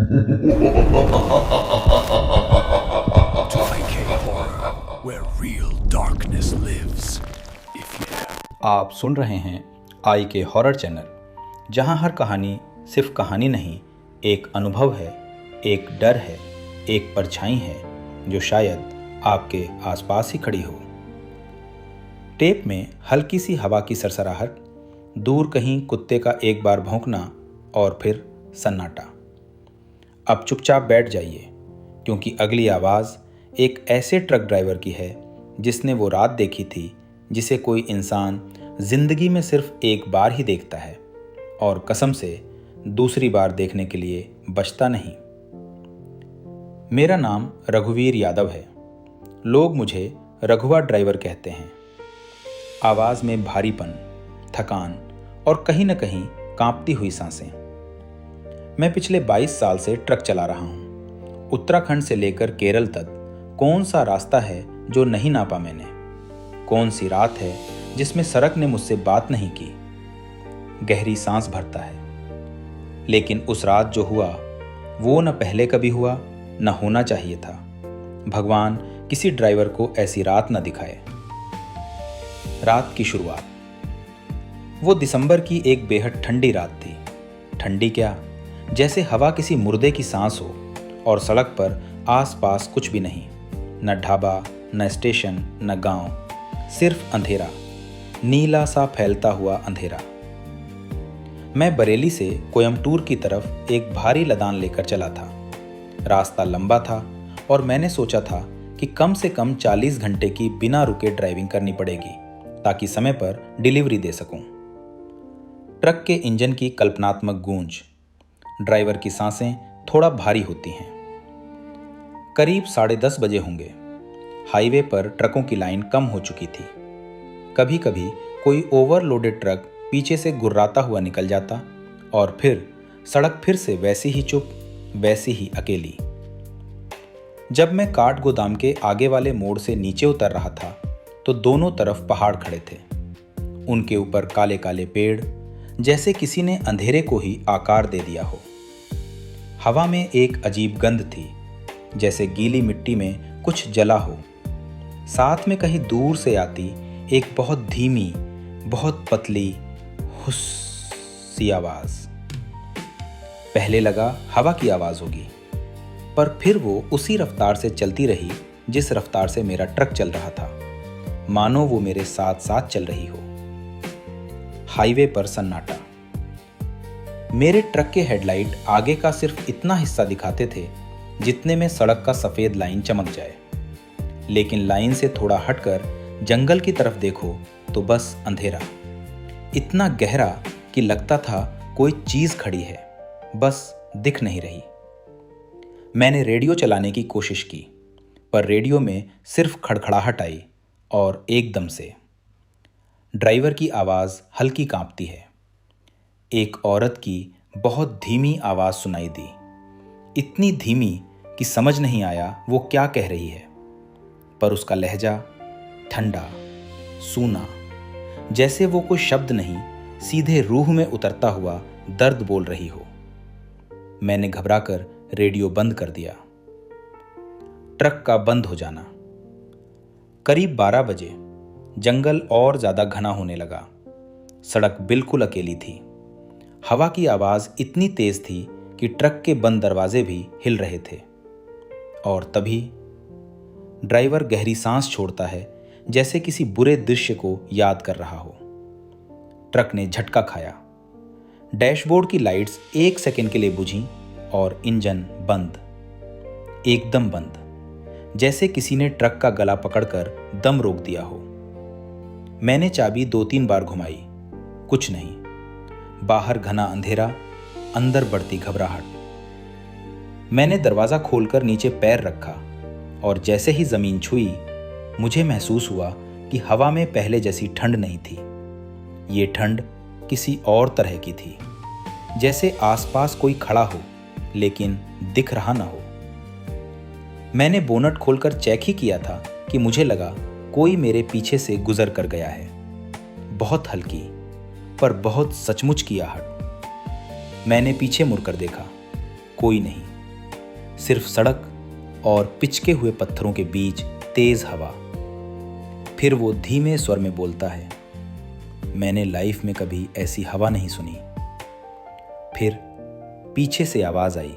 Where real darkness lives. If you have आप सुन रहे हैं आई के हॉरर चैनल, जहां हर कहानी सिर्फ कहानी नहीं, एक अनुभव है, एक डर है, एक परछाई है जो शायद आपके आसपास ही खड़ी हो। टेप में हल्की सी हवा की सरसराहट, दूर कहीं कुत्ते का एक बार भौंकना और फिर सन्नाटा। अब चुपचाप बैठ जाइए, क्योंकि अगली आवाज़ एक ऐसे ट्रक ड्राइवर की है जिसने वो रात देखी थी जिसे कोई इंसान जिंदगी में सिर्फ एक बार ही देखता है और कसम से दूसरी बार देखने के लिए बचता नहीं। मेरा नाम रघुवीर यादव है। लोग मुझे रघुवा ड्राइवर कहते हैं। आवाज़ में भारीपन, थकान और कहीं न कहीं कांपती हुई सांसें। मैं पिछले 22 साल से ट्रक चला रहा हूँ। उत्तराखंड से लेकर केरल तक कौन सा रास्ता है जो नहीं नापा मैंने? कौन सी रात है जिसमें सड़क ने मुझसे बात नहीं की? गहरी सांस भरता है। लेकिन उस रात जो हुआ वो न पहले कभी हुआ, न होना चाहिए था। भगवान किसी ड्राइवर को ऐसी रात न दिखाए। रात की शुरुआत। वो दिसंबर की एक बेहद ठंडी रात थी। ठंडी क्या, जैसे हवा किसी मुर्दे की सांस हो और सड़क पर आसपास कुछ भी नहीं। न ढाबा, न स्टेशन, न गांव, सिर्फ अंधेरा, नीला सा फैलता हुआ अंधेरा। मैं बरेली से कोयम्बटूर की तरफ एक भारी लदान लेकर चला था। रास्ता लंबा था और मैंने सोचा था कि कम से कम 40 घंटे की बिना रुके ड्राइविंग करनी पड़ेगी ताकि समय पर डिलीवरी दे सकूं। ट्रक के इंजन की कल्पनात्मक गूंज, ड्राइवर की सांसें थोड़ा भारी होती हैं। करीब 10:30 बजे होंगे। हाईवे पर ट्रकों की लाइन कम हो चुकी थी। कभी कभी कोई ओवरलोडेड ट्रक पीछे से गुर्राता हुआ निकल जाता और फिर सड़क फिर से वैसी ही चुप, वैसी ही अकेली। जब मैं काठ गोदाम के आगे वाले मोड़ से नीचे उतर रहा था तो दोनों तरफ पहाड़ खड़े थे। उनके ऊपर काले काले पेड़, जैसे किसी ने अंधेरे को ही आकार दे दिया हो। हवा में एक अजीब गंध थी, जैसे गीली मिट्टी में कुछ जला हो। साथ में कहीं दूर से आती एक बहुत धीमी, बहुत पतली हुस सी आवाज। पहले लगा हवा की आवाज होगी, पर फिर वो उसी रफ्तार से चलती रही जिस रफ्तार से मेरा ट्रक चल रहा था, मानो वो मेरे साथ साथ चल रही हो। हाईवे पर सन्नाटा। मेरे ट्रक के हेडलाइट आगे का सिर्फ इतना हिस्सा दिखाते थे जितने में सड़क का सफेद लाइन चमक जाए। लेकिन लाइन से थोड़ा हटकर जंगल की तरफ देखो तो बस अंधेरा, इतना गहरा कि लगता था कोई चीज खड़ी है, बस दिख नहीं रही। मैंने रेडियो चलाने की कोशिश की, पर रेडियो में सिर्फ खड़खड़ाहट आई और एकदम से ड्राइवर की आवाज हल्की कांपती है। एक औरत की बहुत धीमी आवाज सुनाई दी, इतनी धीमी कि समझ नहीं आया वो क्या कह रही है, पर उसका लहजा ठंडा, सूना, जैसे वो कोई शब्द नहीं, सीधे रूह में उतरता हुआ दर्द बोल रही हो। मैंने घबराकर रेडियो बंद कर दिया। ट्रक का बंद हो जाना। करीब 12 बजे जंगल और ज्यादा घना होने लगा। सड़क बिल्कुल अकेली थी। हवा की आवाज इतनी तेज थी कि ट्रक के बंद दरवाजे भी हिल रहे थे। और तभी ड्राइवर गहरी सांस छोड़ता है, जैसे किसी बुरे दृश्य को याद कर रहा हो। ट्रक ने झटका खाया। डैशबोर्ड की लाइट्स 1 सेकंड के लिए बुझीं और इंजन बंद, एकदम बंद, जैसे किसी ने ट्रक का गला पकड़कर दम रोक दिया हो। मैंने चाबी 2-3 बार घुमाई, कुछ नहीं। बाहर घना अंधेरा, अंदर बढ़ती घबराहट। मैंने दरवाजा खोलकर नीचे पैर रखा और जैसे ही जमीन छुई, मुझे महसूस हुआ कि हवा में पहले जैसी ठंड नहीं थी। ये ठंड किसी और तरह की थी, जैसे आसपास कोई खड़ा हो लेकिन दिख रहा ना हो। मैंने बोनट खोलकर चेक ही किया था कि मुझे लगा कोई मेरे पीछे से गुजर कर गया है। बहुत हल्की पर बहुत सचमुच की आहट। मैंने पीछे मुड़कर देखा, कोई नहीं। सिर्फ सड़क और पिचके हुए पत्थरों के बीच तेज हवा। फिर वो धीमे स्वर में बोलता है, मैंने लाइफ में कभी ऐसी हवा नहीं सुनी। फिर पीछे से आवाज आई,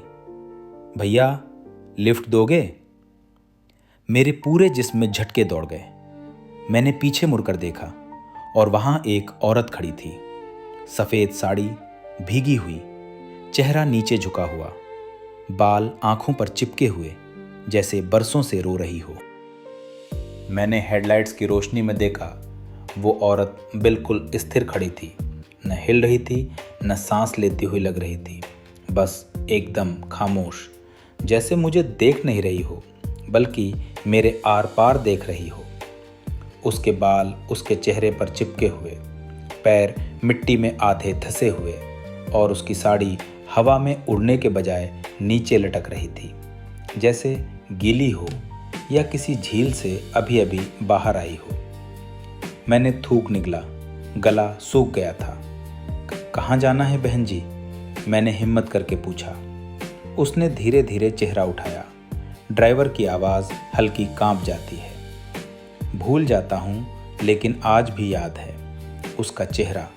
भैया लिफ्ट दोगे? मेरे पूरे जिस्म में झटके दौड़ गए। मैंने पीछे मुड़कर देखा और वहां एक औरत खड़ी थी, सफेद साड़ी, भीगी हुई, चेहरा नीचे झुका हुआ, बाल आंखों पर चिपके हुए जैसे बरसों से रो रही हो। मैंने हेडलाइट्स की रोशनी में देखा, वो औरत बिल्कुल स्थिर खड़ी थी, न हिल रही थी, न सांस लेती हुई लग रही थी, बस एकदम खामोश, जैसे मुझे देख नहीं रही हो बल्कि मेरे आर पार देख रही हो। उसके बाल उसके चेहरे पर चिपके हुए, पैर मिट्टी में आधे धंसे हुए और उसकी साड़ी हवा में उड़ने के बजाय नीचे लटक रही थी, जैसे गीली हो या किसी झील से अभी अभी बाहर आई हो। मैंने थूक निगला, गला सूख गया था। कहाँ जाना है बहन जी? मैंने हिम्मत करके पूछा। उसने धीरे धीरे चेहरा उठाया। ड्राइवर की आवाज़ हल्की कांप जाती है। भूल जाता हूँ लेकिन आज भी याद है उसका चेहरा।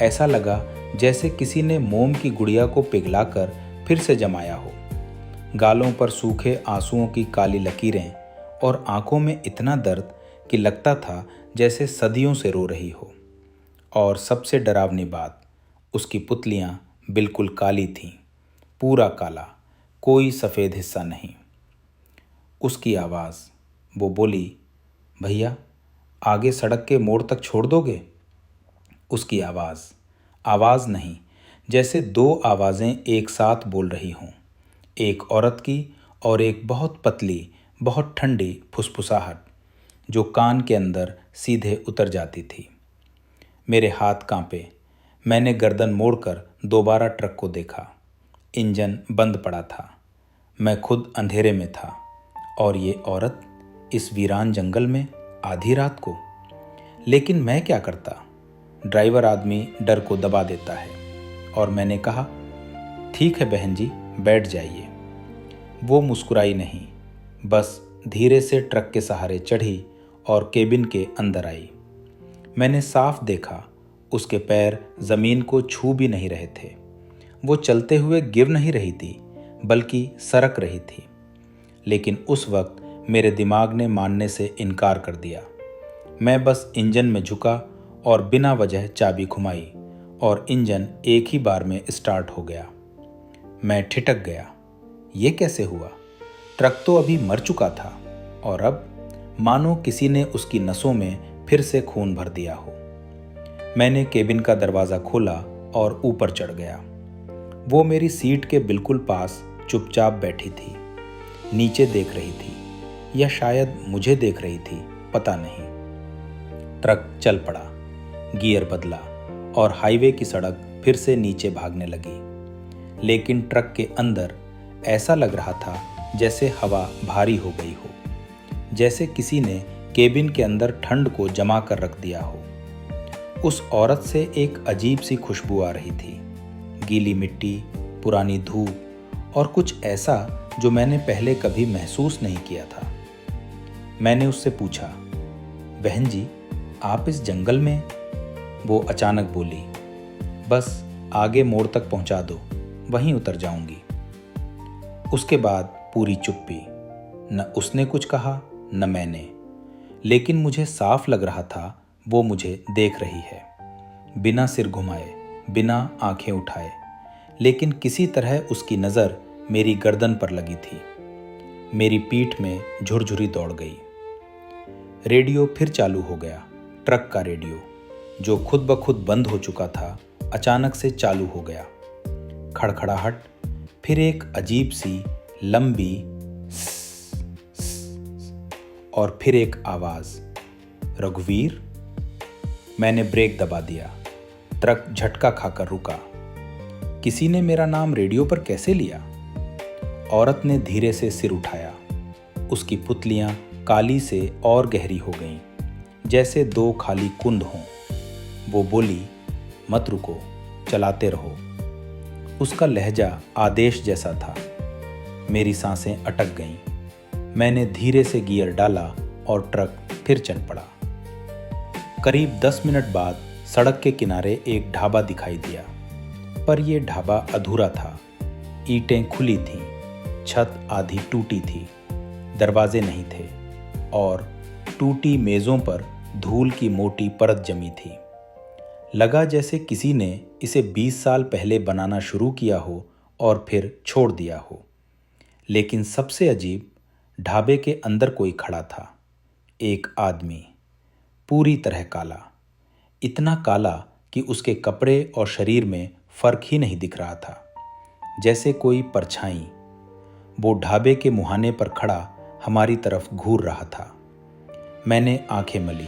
ऐसा लगा जैसे किसी ने मोम की गुड़िया को पिघलाकर फिर से जमाया हो। गालों पर सूखे आंसुओं की काली लकीरें और आंखों में इतना दर्द कि लगता था जैसे सदियों से रो रही हो। और सबसे डरावनी बात, उसकी पुतलियां बिल्कुल काली थीं, पूरा काला, कोई सफ़ेद हिस्सा नहीं। उसकी आवाज़, वो बोली, भैया आगे सड़क के मोड़ तक छोड़ दोगे? उसकी आवाज़ नहीं, जैसे दो आवाज़ें एक साथ बोल रही हों, एक औरत की और एक बहुत पतली, बहुत ठंडी फुसफुसाहट जो कान के अंदर सीधे उतर जाती थी। मेरे हाथ कांपे। मैंने गर्दन मोड़कर दोबारा ट्रक को देखा। इंजन बंद पड़ा था। मैं खुद अंधेरे में था और ये औरत इस वीरान जंगल में आधी रात को। लेकिन मैं क्या करता? ड्राइवर आदमी डर को दबा देता है और मैंने कहा, ठीक है बहन जी, बैठ जाइए। वो मुस्कुराई नहीं, बस धीरे से ट्रक के सहारे चढ़ी और केबिन के अंदर आई। मैंने साफ देखा, उसके पैर जमीन को छू भी नहीं रहे थे। वो चलते हुए गिर नहीं रही थी, बल्कि सरक रही थी। लेकिन उस वक्त मेरे दिमाग ने मानने से इनकार कर दिया। मैं बस इंजन में झुका और बिना वजह चाबी घुमाई और इंजन एक ही बार में स्टार्ट हो गया। मैं ठिठक गया। ये कैसे हुआ? ट्रक तो अभी मर चुका था और अब मानो किसी ने उसकी नसों में फिर से खून भर दिया हो। मैंने केबिन का दरवाज़ा खोला और ऊपर चढ़ गया। वो मेरी सीट के बिल्कुल पास चुपचाप बैठी थी, नीचे देख रही थी या शायद मुझे देख रही थी, पता नहीं। ट्रक चल पड़ा, गियर बदला और हाईवे की सड़क फिर से नीचे भागने लगी। लेकिन ट्रक के अंदर ऐसा लग रहा था जैसे हवा भारी हो गई हो, जैसे किसी ने केबिन के अंदर ठंड को जमा कर रख दिया हो। उस औरत से एक अजीब सी खुशबू आ रही थी, गीली मिट्टी, पुरानी धूप और कुछ ऐसा जो मैंने पहले कभी महसूस नहीं किया था। मैंने उससे पूछा, बहन जी आप इस जंगल में? वो अचानक बोली, बस आगे मोड़ तक पहुंचा दो, वहीं उतर जाऊंगी। उसके बाद पूरी चुप्पी। न उसने कुछ कहा न मैंने, लेकिन मुझे साफ लग रहा था वो मुझे देख रही है, बिना सिर घुमाए, बिना आंखें उठाए। लेकिन किसी तरह उसकी नज़र मेरी गर्दन पर लगी थी। मेरी पीठ में झुरझुरी दौड़ गई। रेडियो फिर चालू हो गया। ट्रक का रेडियो, जो खुद ब खुद बंद हो चुका था, अचानक से चालू हो गया। खड़खड़ाहट, फिर एक अजीब सी लंबी और फिर एक आवाज़, रघुवीर। मैंने ब्रेक दबा दिया। ट्रक झटका खाकर रुका। किसी ने मेरा नाम रेडियो पर कैसे लिया? औरत ने धीरे से सिर उठाया। उसकी पुतलियां काली से और गहरी हो गईं, जैसे दो खाली कुंद हों। वो बोली, मत रुको, चलाते रहो। उसका लहजा आदेश जैसा था। मेरी सांसें अटक गईं। मैंने धीरे से गियर डाला और ट्रक फिर चल पड़ा। करीब 10 मिनट बाद सड़क के किनारे एक ढाबा दिखाई दिया, पर यह ढाबा अधूरा था। ईंटें खुली थीं, छत आधी टूटी थी, दरवाजे नहीं थे और टूटी मेज़ों पर धूल की मोटी परत जमी थी। लगा जैसे किसी ने इसे 20 साल पहले बनाना शुरू किया हो और फिर छोड़ दिया हो। लेकिन सबसे अजीब, ढाबे के अंदर कोई खड़ा था, एक आदमी, पूरी तरह काला, इतना काला कि उसके कपड़े और शरीर में फर्क ही नहीं दिख रहा था, जैसे कोई परछाई। वो ढाबे के मुहाने पर खड़ा हमारी तरफ घूर रहा था। मैंने आंखें मली,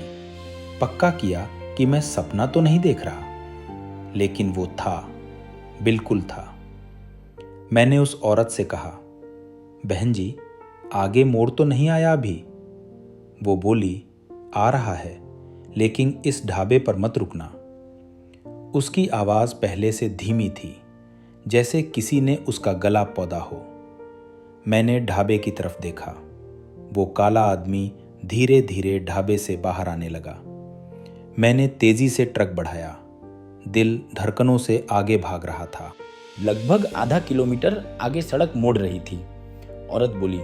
पक्का किया कि मैं सपना तो नहीं देख रहा, लेकिन वो था, बिल्कुल था। मैंने उस औरत से कहा, बहन जी, आगे मोड़ तो नहीं आया अभी? वो बोली, आ रहा है, लेकिन इस ढाबे पर मत रुकना। उसकी आवाज़ पहले से धीमी थी, जैसे किसी ने उसका गला पौधा हो। मैंने ढाबे की तरफ देखा। वो काला आदमी धीरे धीरे ढाबे से बाहर आने लगा। मैंने तेजी से ट्रक बढ़ाया। दिल धड़कनों से आगे भाग रहा था। लगभग आधा किलोमीटर आगे सड़क मोड़ रही थी। औरत बोली,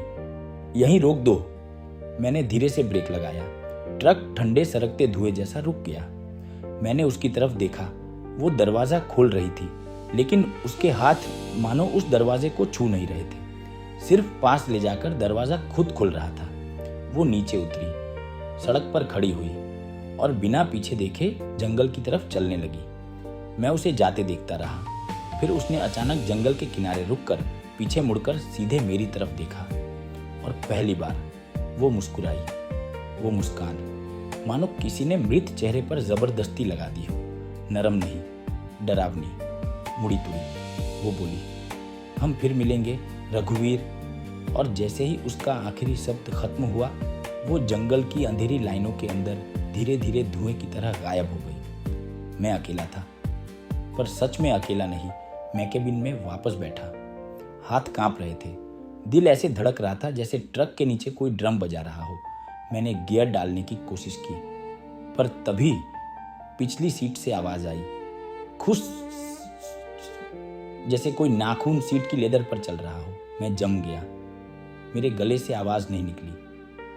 यहीं रोक दो। मैंने धीरे से ब्रेक लगाया। ट्रक ठंडे सरकते धुएं जैसा रुक गया। मैंने उसकी तरफ देखा। वो दरवाज़ा खोल रही थी, लेकिन उसके हाथ मानो उस दरवाजे को छू नहीं रहे थे। सिर्फ पास ले जाकर दरवाज़ा खुद खुल रहा था। वो नीचे उतरी, सड़क पर खड़ी हुई और बिना पीछे देखे जंगल की तरफ चलने लगी। मैं उसे जाते देखता रहा। फिर उसने अचानक जंगल के किनारे रुककर पीछे मुड़कर सीधे मेरी तरफ देखा और पहली बार वो मुस्कुराई। वो मुस्कान मानो किसी ने मृत चेहरे पर जबरदस्ती लगा दी हो, नरम नहीं, डरावनी, मुड़ी तुड़ी। वो बोली, हम फिर मिलेंगे रघुवीर। और जैसे ही उसका आखिरी शब्द खत्म हुआ, वो जंगल की अंधेरी लाइनों के अंदर धीरे धीरे धुएं की तरह गायब हो गई। मैं अकेला था, पर सच में अकेला नहीं। मैं केबिन में वापस बैठा। हाथ कांप रहे थे, दिल ऐसे धड़क रहा था जैसे ट्रक के नीचे कोई ड्रम बजा रहा हो। मैंने गियर डालने की कोशिश की, पर तभी पिछली सीट से आवाज आई, खुश, जैसे कोई नाखून सीट की लेदर पर चल रहा हो। मैं जम गया। मेरे गले से आवाज नहीं निकली।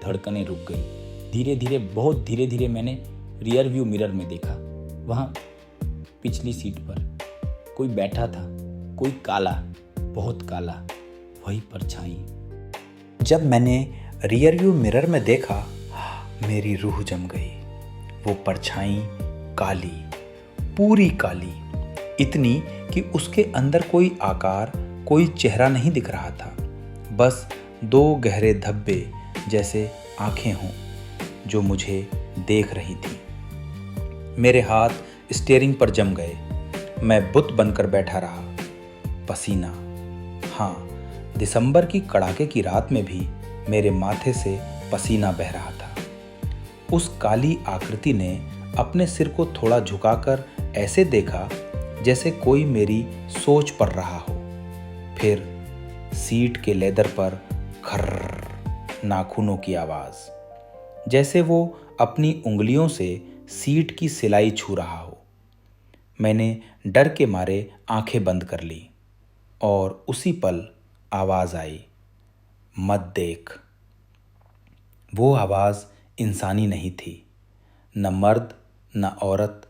धड़कनें रुक गई। धीरे धीरे, बहुत धीरे धीरे मैंने रियर व्यू मिरर में देखा। वहाँ पिछली सीट पर कोई बैठा था, कोई काला, बहुत काला, वही परछाई। जब मैंने रियर व्यू मिरर में देखा, मेरी रूह जम गई। वो परछाई काली, पूरी काली, इतनी कि उसके अंदर कोई आकार, कोई चेहरा नहीं दिख रहा था। बस 2 गहरे धब्बे जैसे आंखें हों जो मुझे देख रही थी। मेरे हाथ स्टीयरिंग पर जम गए। मैं बुत बनकर बैठा रहा। पसीना, हाँ, दिसंबर की कड़ाके की रात में भी मेरे माथे से पसीना बह रहा था। उस काली आकृति ने अपने सिर को थोड़ा झुकाकर ऐसे देखा जैसे कोई मेरी सोच पढ़ रहा हो। फिर सीट के लेदर पर खर्र नाखूनों की आवाज, जैसे वो अपनी उंगलियों से सीट की सिलाई छू रहा हो। मैंने डर के मारे आंखें बंद कर ली और उसी पल आवाज आई, मत देख। वो आवाज इंसानी नहीं थी, न मर्द, न औरत,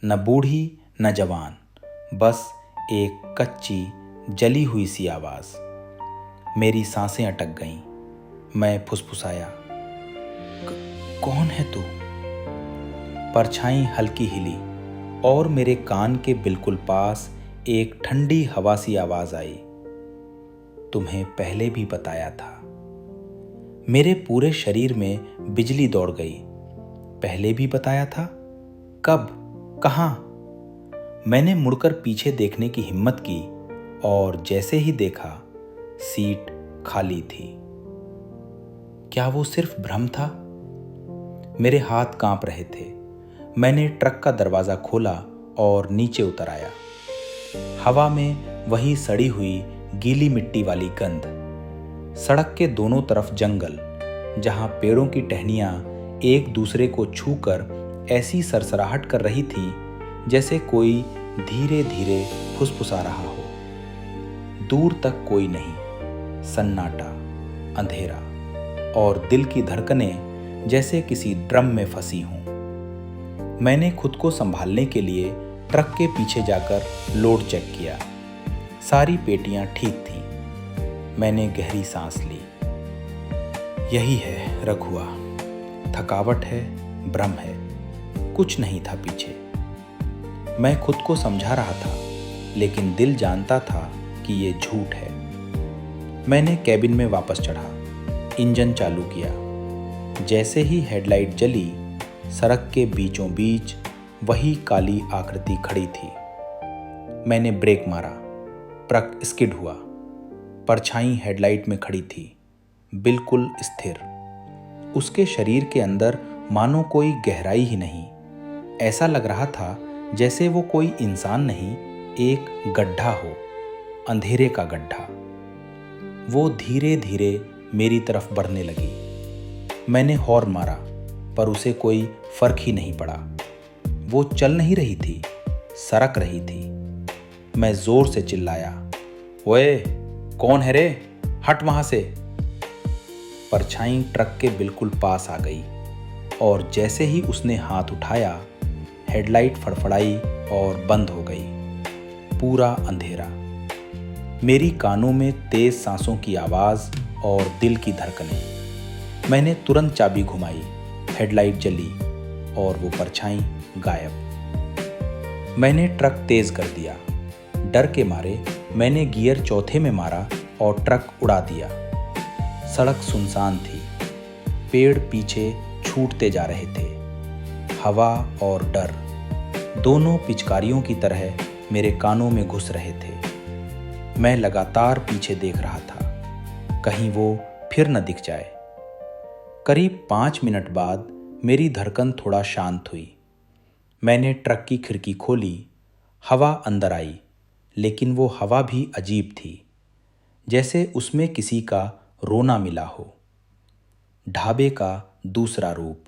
न बूढ़ी, न जवान, बस एक कच्ची जली हुई सी आवाज। मेरी सांसें अटक गईं। मैं फुसफुसाया, कौन है तू? परछाई हल्की हिली और मेरे कान के बिल्कुल पास एक ठंडी हवा सी आवाज आई, तुम्हें पहले भी बताया था। मेरे पूरे शरीर में बिजली दौड़ गई। पहले भी बताया था? कब? कहाँ? मैंने मुड़कर पीछे देखने की हिम्मत की और जैसे ही देखा, सीट खाली थी। क्या वो सिर्फ भ्रम था? मेरे हाथ कांप रहे थे। मैंने ट्रक का दरवाजा खोला और नीचे उतर आया। हवा में वही सड़ी हुई गीली मिट्टी वाली गंध, सड़क के दोनों तरफ जंगल, जहां पेड़ों की टहनियां एक दूसरे को छूकर ऐसी सरसराहट कर रही थी जैसे कोई धीरे धीरे फुसफुसा रहा हो। दूर तक कोई नहीं, सन्नाटा, अंधेरा, और दिल की धड़कनें जैसे किसी ड्रम में फंसी हों। मैंने खुद को संभालने के लिए ट्रक के पीछे जाकर लोड चेक किया। सारी पेटियां ठीक थीं। मैंने गहरी सांस ली। यही है रघुआ, थकावट है, भ्रम है, कुछ नहीं था पीछे। मैं खुद को समझा रहा था, लेकिन दिल जानता था कि ये झूठ है। मैंने कैबिन में वापस चढ़ा, इंजन चालू किया। जैसे ही हेडलाइट जली, सड़क के बीचों बीच वही काली आकृति खड़ी थी। मैंने ब्रेक मारा, ट्रक स्किड हुआ। परछाई हेडलाइट में खड़ी थी, बिल्कुल स्थिर। उसके शरीर के अंदर मानो कोई गहराई ही नहीं। ऐसा लग रहा था जैसे वो कोई इंसान नहीं, एक गड्ढा हो, अंधेरे का गड्ढा। वो धीरे धीरे मेरी तरफ बढ़ने लगी। मैंने हॉर्न मारा, पर उसे कोई फर्क ही नहीं पड़ा। वो चल नहीं रही थी, सरक रही थी। मैं जोर से चिल्लाया, ओए, कौन है रे? हट वहां से। परछाई ट्रक के बिल्कुल पास आ गई, और जैसे ही उसने हाथ उठाया, हेडलाइट फड़फड़ाई और बंद हो गई। पूरा अंधेरा। मेरी कानों में तेज सांसों की आवाज और दिल की धड़कनें। मैंने तुरंत चाबी घुमाई, हेडलाइट जली और वो परछाई गायब। मैंने ट्रक तेज कर दिया। डर के मारे मैंने गियर चौथे में मारा और ट्रक उड़ा दिया। सड़क सुनसान थी। पेड़ पीछे छूटते जा रहे थे। हवा और डर दोनों पिचकारियों की तरह मेरे कानों में घुस रहे थे। मैं लगातार पीछे देख रहा था, कहीं वो फिर न दिख जाए। करीब 5 मिनट बाद मेरी धड़कन थोड़ा शांत हुई। मैंने ट्रक की खिड़की खोली। हवा अंदर आई, लेकिन वो हवा भी अजीब थी, जैसे उसमें किसी का रोना मिला हो। ढाबे का दूसरा रूप।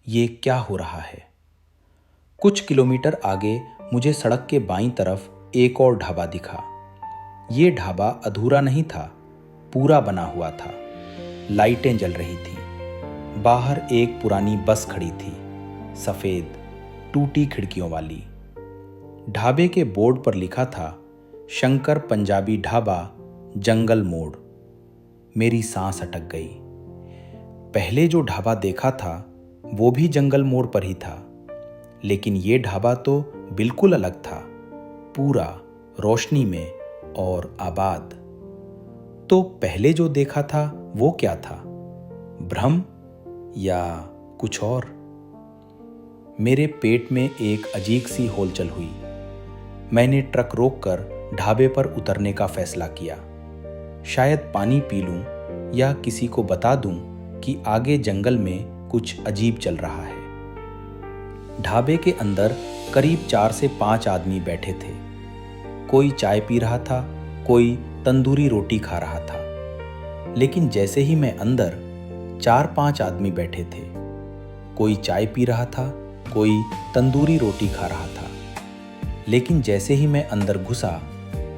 ये क्या हो रहा है? कुछ किलोमीटर आगे मुझे सड़क के बाईं तरफ एक और ढाबा दिखा। ये ढाबा अधूरा नहीं था, पूरा बना हुआ था। लाइटें जल रही थी। बाहर एक पुरानी बस खड़ी थी, सफेद, टूटी खिड़कियों वाली। ढाबे के बोर्ड पर लिखा था, शंकर पंजाबी ढाबा, जंगल मोड़। मेरी सांस अटक गई। पहले जो ढाबा देखा था वो भी जंगल मोड़ पर ही था, लेकिन ये ढाबा तो बिल्कुल अलग था, पूरा रोशनी में और आबाद। तो पहले जो देखा था वो क्या था? भ्रम या कुछ और? मेरे पेट में एक अजीब सी हलचल हुई। मैंने ट्रक रोककर ढाबे पर उतरने का फैसला किया। शायद पानी पी लूं या किसी को बता दूं कि आगे जंगल में कुछ अजीब चल रहा है। ढाबे के अंदर करीब 4 से 5 आदमी बैठे थे। कोई चाय पी रहा था, कोई तंदूरी रोटी खा रहा था। लेकिन जैसे ही मैं अंदर, 4-5 आदमी बैठे थे। कोई चाय पी रहा था, कोई तंदूरी रोटी खा रहा था। लेकिन जैसे ही मैं अंदर घुसा,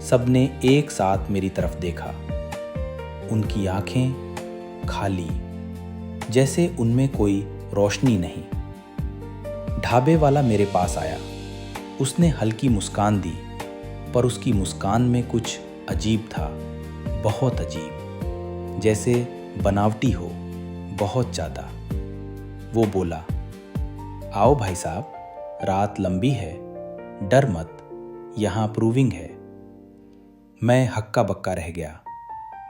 सबने एक साथ मेरी तरफ देखा। उनकी आंखें खाली, जैसे उनमें कोई रोशनी नहीं। ढाबे वाला मेरे पास आया। उसने हल्की मुस्कान दी, पर उसकी मुस्कान में कुछ अजीब था, बहुत अजीब, जैसे बनावटी हो, बहुत ज़्यादा। वो बोला, आओ भाई साहब, रात लंबी है, डर मत, यहाँ प्रूविंग है। मैं हक्का बक्का रह गया।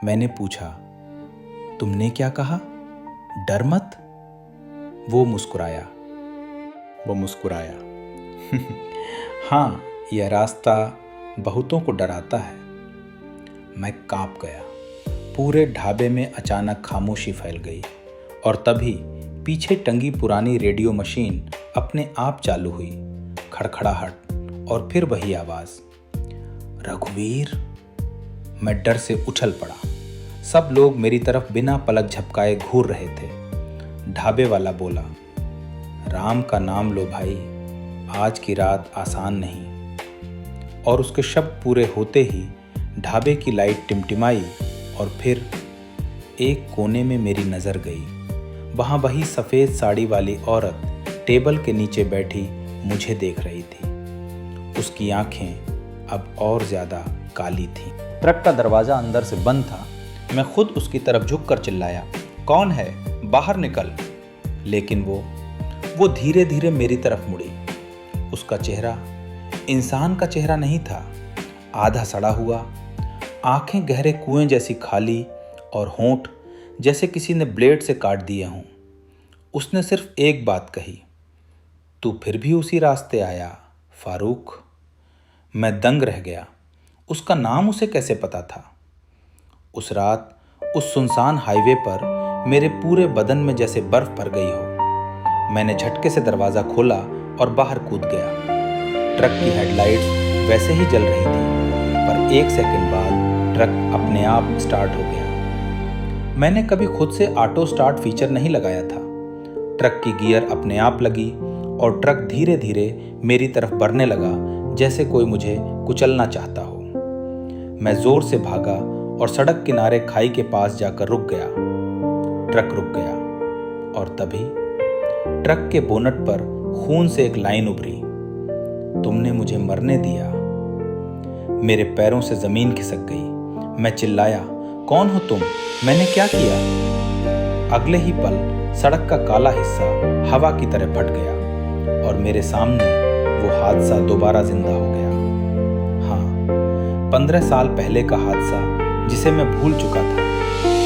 मैंने पूछा, तुमने क्या कहा? डर मत? वो मुस्कुराया। हाँ, यह रास्ता बहुतों को डराता है। मैं कांप गया। पूरे ढाबे में अचानक खामोशी फैल गई, और तभी पीछे टंगी पुरानी रेडियो मशीन अपने आप चालू हुई। खड़खड़ाहट और फिर वही आवाज, रघुवीर। मैं डर से उछल पड़ा। सब लोग मेरी तरफ बिना पलक झपकाए घूर रहे थे। ढाबे वाला बोला, राम का नाम लो भाई, आज की रात आसान नहीं। और उसके शब्द पूरे होते ही ढाबे की लाइट टिमटिमाई और फिर एक कोने में मेरी नज़र गई। वहाँ वही सफ़ेद साड़ी वाली औरत टेबल के नीचे बैठी मुझे देख रही थी। उसकी आंखें अब और ज़्यादा काली थीं। ट्रक का दरवाज़ा अंदर से बंद था। मैं खुद उसकी तरफ झुककर चिल्लाया, कौन है, बाहर निकल। लेकिन वो धीरे धीरे मेरी तरफ मुड़ी। उसका चेहरा इंसान का चेहरा नहीं था, आधा सड़ा हुआ, आंखें गहरे कुएं जैसी खाली और होंठ जैसे किसी ने ब्लेड से काट दिए हों। उसने सिर्फ एक बात कही, तू फिर भी उसी रास्ते आया फारूक। मैं दंग रह गया। उसका नाम उसे कैसे पता था? उस रात उस सुनसान हाईवे पर मेरे पूरे बदन में जैसे बर्फ भर गई हो। मैंने झटके से दरवाज़ा खोला और बाहर कूद गया। ट्रक की हेडलाइट्स वैसे ही जल रही थी, पर एक सेकंड बाद ट्रक अपने आप स्टार्ट हो गया। मैंने कभी खुद से ऑटो स्टार्ट फीचर नहीं लगाया था। ट्रक की गियर अपने आप लगी और ट्रक धीरे धीरे मेरी तरफ बढ़ने लगा, जैसे कोई मुझे कुचलना चाहता हो। मैं जोर से भागा और सड़क किनारे खाई के पास जाकर रुक गया। ट्रक रुक गया और तभी ट्रक के बोनट पर खून से एक लाइन उभरी, तुमने मुझे मरने दिया। मेरे पैरों से जमीन खिसक गई। मैं चिल्लाया, कौन हो तुम, मैंने क्या किया? अगले ही पल सड़क का काला हिस्सा हवा की तरह फट गया और मेरे सामने वो हादसा दोबारा जिंदा हो गया। हाँ, 15 साल पहले का हादसा जिसे मैं भूल चुका था,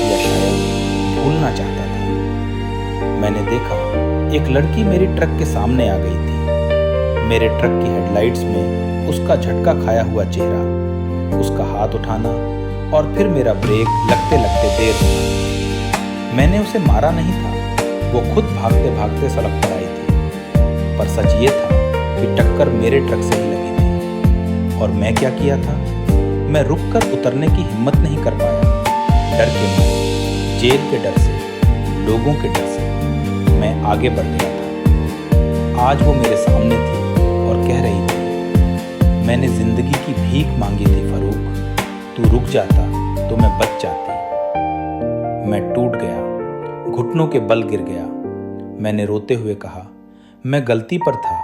या शायद भूलना चाहता था। मैंने देखा एक लड़की मेरी ट्रक के सामने आ गई थी। मेरे ट्रक की हेडलाइट्स में उसका झटका खाया हुआ चेहरा, उसका हाथ उठाना और फिर मेरा ब्रेक लगते लगते देर होना। मैंने उसे मारा नहीं था, वो खुद भागते भागते सड़क पर आई थी। पर सच ये था कि टक्कर मेरे ट्रक से ही लगी थी। और मैं क्या किया था? मैं रुककर उतरने की हिम्मत नहीं कर पाया। डर के मारे, जेल के डर से, लोगों के डर से मैं आगे बढ़ गया था। आज वो मेरे सामने थी और कह रही थी, मैंने जिंदगी की भीख मांगी थी फारूक, तू रुक जाता तो मैं बच जाती। मैं टूट गया, घुटनों के बल गिर गया। मैंने रोते हुए कहा, मैं गलती पर था,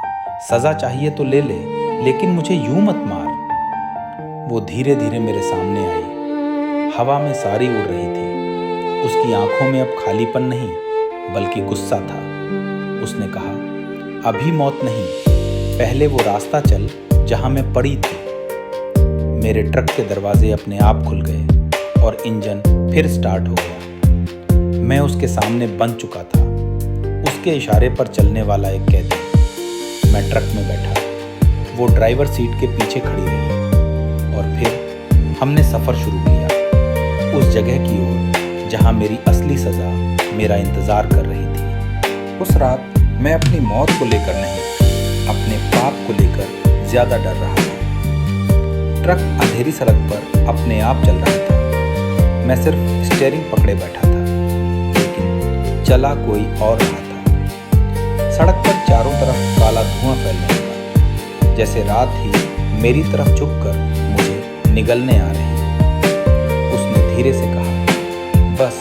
सजा चाहिए तो ले ले, लेकिन मुझे यूं मत मार। वो धीरे धीरे मेरे सामने आई, हवा में सारी उड़ रही थी। उसकी आंखों में अब खालीपन नहीं बल्कि गुस्सा था। उसने कहा, अभी मौत नहीं, पहले वो रास्ता चल जहां मैं पड़ी थी। मेरे ट्रक के दरवाजे अपने आप खुल गए और इंजन फिर स्टार्ट हो गया। मैं उसके सामने बन चुका था, उसके इशारे पर चलने वाला एक कैदी। मैं ट्रक में बैठा, वो ड्राइवर सीट के पीछे खड़ी रही और फिर हमने सफ़र शुरू किया उस जगह की ओर जहां मेरी असली सज़ा मेरा इंतज़ार कर रही थी। उस रात मैं अपनी मौत को लेकर नहीं, अपने पाप को लेकर ज़्यादा डर रहा था। ट्रक अंधेरी सड़क पर अपने आप चल रहा था। मैं सिर्फ स्टीयरिंग पकड़े बैठा था, लेकिन चला कोई और रहा था। सड़क पर चारों तरफ काला धुआं फैलने लगा, जैसे रात ही मेरी तरफ झुककर मुझे निगलने आ रही हो। उसने धीरे से कहा, बस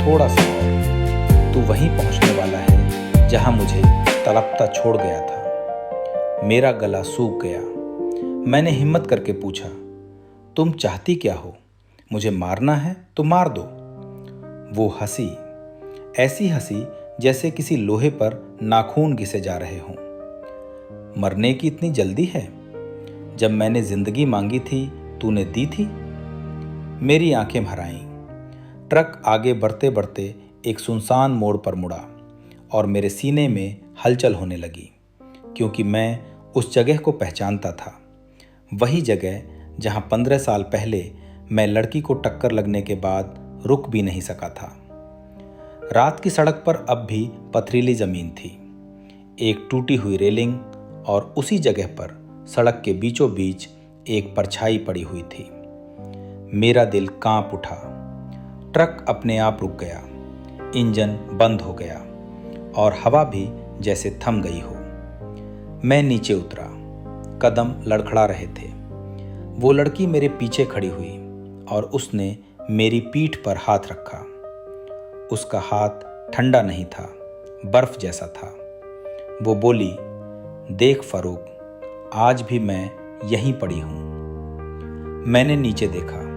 थोड़ा सा और, तू वहीं पहुंचने वाला है जहां मुझे तड़पता छोड़ गया था। मेरा गला सूख गया। मैंने हिम्मत करके पूछा, तुम चाहती क्या हो? मुझे मारना है तो मार दो। वो हंसी, ऐसी हंसी जैसे किसी लोहे पर नाखून घिसे जा रहे हों। मरने की इतनी जल्दी है? जब मैंने जिंदगी मांगी थी तूने दी थी? मेरी आंखें भर आईं। ट्रक आगे बढ़ते बढ़ते एक सुनसान मोड़ पर मुड़ा और मेरे सीने में हलचल होने लगी, क्योंकि मैं उस जगह को पहचानता था। वही जगह जहां 15 साल पहले मैं लड़की को टक्कर लगने के बाद रुक भी नहीं सका था। रात की सड़क पर अब भी पथरीली जमीन थी, एक टूटी हुई रेलिंग, और उसी जगह पर सड़क के बीचों बीच एक परछाई पड़ी हुई थी। मेरा दिल कांप उठा। ट्रक अपने आप रुक गया, इंजन बंद हो गया और हवा भी जैसे थम गई हो। मैं नीचे उतरा, कदम लड़खड़ा रहे थे। वो लड़की मेरे पीछे खड़ी हुई और उसने मेरी पीठ पर हाथ रखा। उसका हाथ ठंडा नहीं था, बर्फ जैसा था। वो बोली, देख फरूक, आज भी मैं यहीं पड़ी हूँ। मैंने नीचे देखा,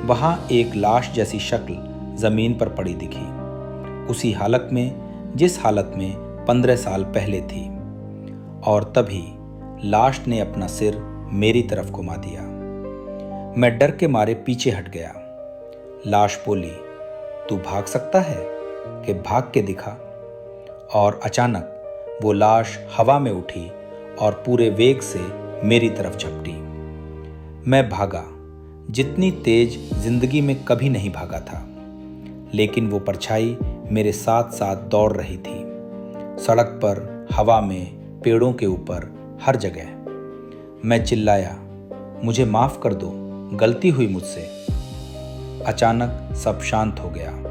वहाँ एक लाश जैसी शक्ल जमीन पर पड़ी दिखी, उसी हालत में जिस हालत में 15 साल पहले थी। और तभी लाश ने अपना सिर मेरी तरफ घुमा दिया। मैं डर के मारे पीछे हट गया। लाश बोली, तू भाग सकता है कि भाग के दिखा। और अचानक वो लाश हवा में उठी और पूरे वेग से मेरी तरफ झपटी। मैं भागा, जितनी तेज जिंदगी में कभी नहीं भागा था, लेकिन वो परछाई मेरे साथ साथ दौड़ रही थी, सड़क पर, हवा में, पेड़ों के ऊपर, हर जगह। मैं चिल्लाया, मुझे माफ कर दो, गलती हुई मुझसे। अचानक सब शांत हो गया।